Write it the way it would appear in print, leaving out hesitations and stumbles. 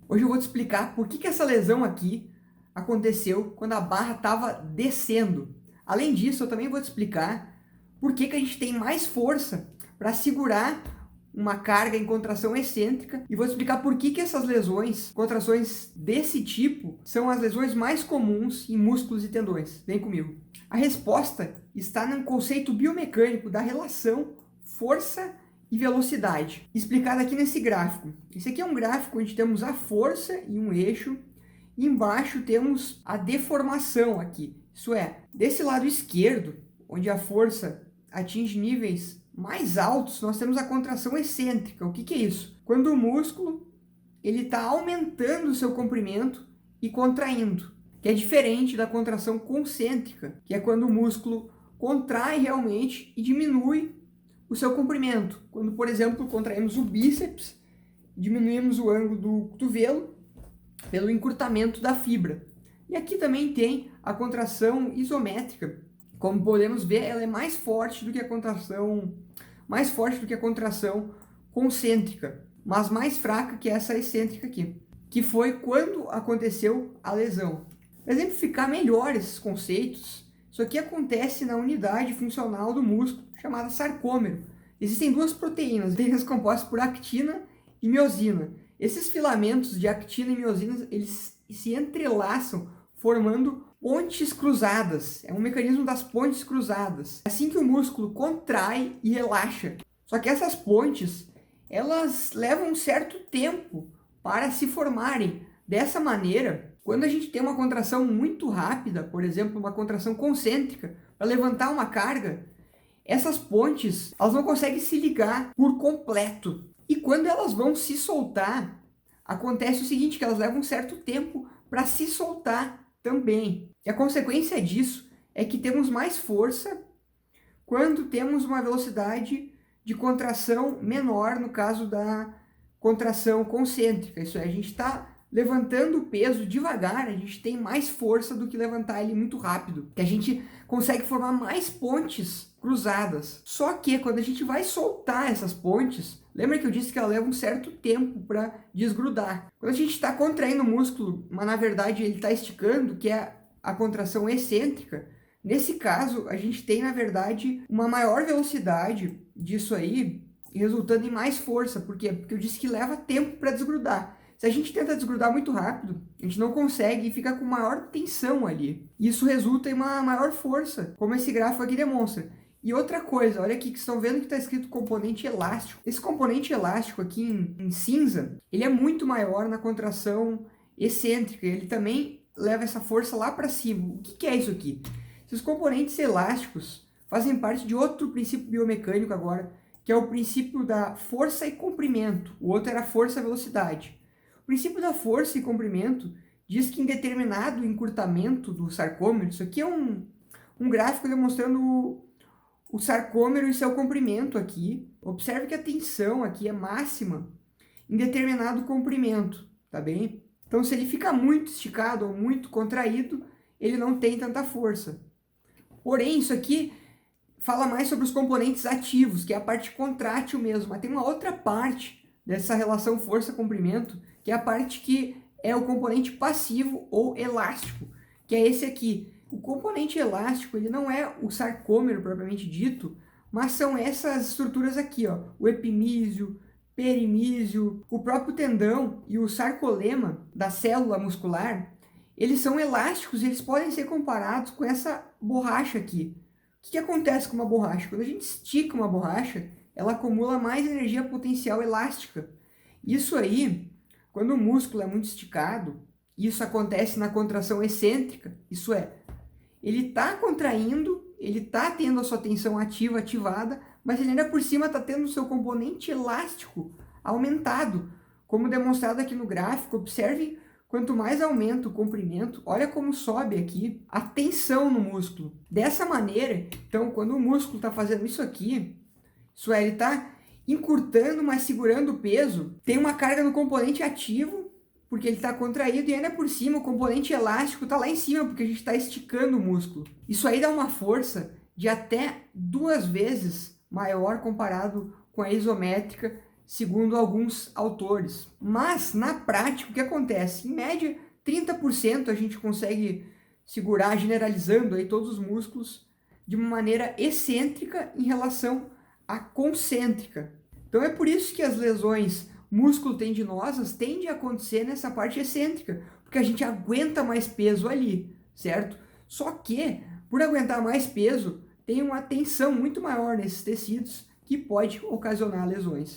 Hoje eu vou te explicar por que essa lesão aqui aconteceu quando a barra estava descendo. Além disso, eu também vou te explicar por que a gente tem mais força para segurar uma carga em contração excêntrica e vou te explicar por que essas lesões, contrações desse tipo, são as lesões mais comuns em músculos e tendões. Vem comigo. A resposta está no conceito biomecânico da relação força e velocidade, explicado aqui nesse gráfico. Esse aqui é um gráfico onde temos a força em um eixo e embaixo temos a deformação aqui. Isso é, desse lado esquerdo, onde a força atinge níveis mais altos, nós temos a contração excêntrica. O que é isso? Quando o músculo ele está aumentando o seu comprimento e contraindo, que é diferente da contração concêntrica, que é quando o músculo contrai realmente e diminui o seu comprimento. Quando, por exemplo, contraímos o bíceps, diminuímos o ângulo do cotovelo pelo encurtamento da fibra. E aqui também tem a contração isométrica. Como podemos ver, ela é mais forte do que a contração concêntrica, mas mais fraca que essa excêntrica aqui, que foi quando aconteceu a lesão. Para exemplificar melhor esses conceitos, isso aqui acontece na unidade funcional do músculo, chamada sarcômero. Existem duas proteínas compostas por actina e miosina. Esses filamentos de actina e miosina, eles se entrelaçam, formando pontes cruzadas. É um mecanismo das pontes cruzadas. É assim que o músculo contrai e relaxa. Só que essas pontes, elas levam um certo tempo para se formarem. Dessa maneira, quando a gente tem uma contração muito rápida, por exemplo, uma contração concêntrica, para levantar uma carga, essas pontes elas não conseguem se ligar por completo. E quando elas vão se soltar, acontece o seguinte, que elas levam um certo tempo para se soltar também. E a consequência disso é que temos mais força quando temos uma velocidade de contração menor, no caso da contração concêntrica. Isso é, a gente está levantando o peso devagar, a gente tem mais força do que levantar ele muito rápido, que a gente consegue formar mais pontes cruzadas. Só que quando a gente vai soltar essas pontes, lembra que eu disse que ela leva um certo tempo para desgrudar. Quando a gente está contraindo o músculo, mas na verdade ele está esticando, que é a contração excêntrica, nesse caso a gente tem na verdade uma maior velocidade disso aí, resultando em mais força. Por quê? Porque eu disse que leva tempo para desgrudar. Se a gente tenta desgrudar muito rápido, a gente não consegue e fica com maior tensão ali. Isso resulta em uma maior força, como esse gráfico aqui demonstra. E outra coisa, olha aqui que estão vendo que está escrito componente elástico. Esse componente elástico aqui em cinza, ele é muito maior na contração excêntrica. Ele também leva essa força lá para cima. O que é isso aqui? Esses componentes elásticos fazem parte de outro princípio biomecânico agora, que é o princípio da força e comprimento. O outro era força e velocidade. O princípio da força e comprimento diz que em determinado encurtamento do sarcômero, isso aqui é um gráfico demonstrando o sarcômero e seu comprimento aqui. Observe que a tensão aqui é máxima em determinado comprimento, tá bem? Então, se ele fica muito esticado ou muito contraído, ele não tem tanta força. Porém, isso aqui fala mais sobre os componentes ativos, que é a parte contrátil mesmo, mas tem uma outra parte dessa relação força-comprimento, que é a parte que é o componente passivo ou elástico, que é esse aqui. O componente elástico, ele não é o sarcômero propriamente dito, mas são essas estruturas aqui, ó, o epimísio, perimísio, o próprio tendão e o sarcolema da célula muscular, eles são elásticos e eles podem ser comparados com essa borracha aqui. O que acontece com uma borracha? Quando a gente estica uma borracha, ela acumula mais energia potencial elástica. Isso aí, quando o músculo é muito esticado, isso acontece na contração excêntrica, isso é, ele está contraindo, ele está tendo a sua tensão ativada, mas ele ainda por cima está tendo o seu componente elástico aumentado, como demonstrado aqui no gráfico. Observe, quanto mais aumenta o comprimento, olha como sobe aqui a tensão no músculo. Dessa maneira, então, quando o músculo está fazendo isso aqui, isso é, ele está encurtando, mas segurando o peso, tem uma carga no componente ativo, porque ele está contraído, e ainda por cima o componente elástico está lá em cima, porque a gente está esticando o músculo. Isso aí dá uma força de até 2 vezes maior comparado com a isométrica, segundo alguns autores. Mas, na prática, o que acontece? Em média, 30% a gente consegue segurar, generalizando aí todos os músculos, de uma maneira excêntrica em relação à concêntrica. Então é por isso que as lesões músculo-tendinosas tendem a acontecer nessa parte excêntrica, porque a gente aguenta mais peso ali, certo? Só que, por aguentar mais peso, tem uma tensão muito maior nesses tecidos que pode ocasionar lesões.